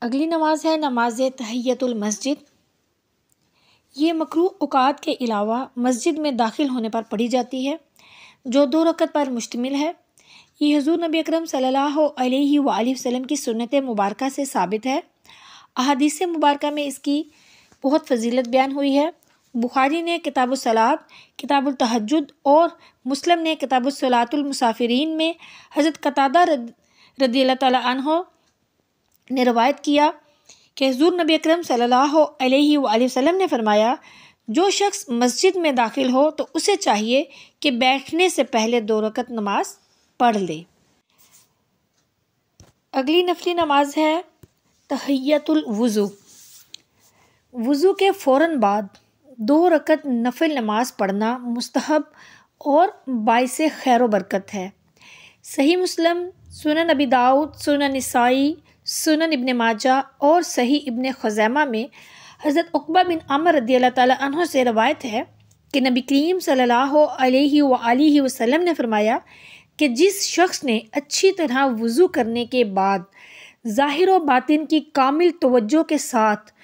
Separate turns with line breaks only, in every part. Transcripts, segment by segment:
अगली नमाज है नमाज तहियतुल मस्जिद। ये मकरूह औकात के अलावा मस्जिद में दाखिल होने पर पढ़ी जाती है, जो 2 रकत पर मुश्तमिल है। ये हुज़ूर नबी अकरम सल्लल्लाहु अलैहि वसल्लम की सुन्नत मुबारका से साबित है। अहादीस मुबारका में इसकी बहुत फजीलत बयान हुई है। बुखारी ने किताबुस सलात, किताबुल तहज्जुद और मुस्लिम ने किताबुस सलातुल मुसाफिरीन में हज़रत कतादा रज़ियल्लाहु तआला अन्हु ने रवायत किया कि हुज़ूर नबी अकरम सल्लल्लाहु अलैहि वसल्लम ने फरमाया, जो शख्स मस्जिद में दाखिल हो तो उसे चाहिए कि बैठने से पहले 2 रकत नमाज पढ़ ले। अगली नफली नमाज है तहियतुल वुज़ू। वुज़ू के फ़ौरन बाद 2 रकत नफल नमाज पढ़ना मुस्तहब और बाइसे खैर व बरकत है। सही मुस्लिम, सुनन अबी दाऊद, सुनन निसाई, सुनन इब्ने माजा और सही इब्ने खुज़ैमा में हज़रत उक़बा बिन आमिर रज़ियल्लाहु तआला अन्हु से रवायत है कि नबी करीम सल्लल्लाहु अलैहि वसल्लम ने फरमाया कि जिस शख्स ने अच्छी तरह वुज़ू करने के बाद ज़ाहिर व बातिन की कामिल तवज्जो के साथ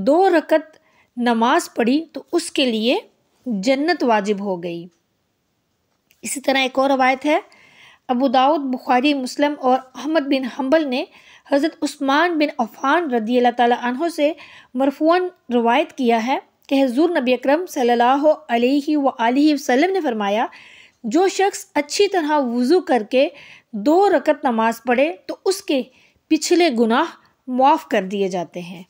2 रकत नमाज पढ़ी तो उसके लिए जन्नत वाजिब हो गई। इसी तरह एक और रवायत है, अबू दाऊद, बुखारी, मुस्लिम और अहमद बिन हम्बल ने हज़रत उस्मान बिन अफ़्फ़ान रज़ियल्लाहु तआला अन्हु से मरफ़ूअन रवायत किया है कि हुज़ूर नबी अकरम सल्लल्लाहु अलैहि वसल्लम ने फरमाया, जो शख्स अच्छी तरह वुज़ू करके 2 रकत नमाज पढ़े तो उसके पिछले गुनाह मुआफ़ कर दिए जाते हैं।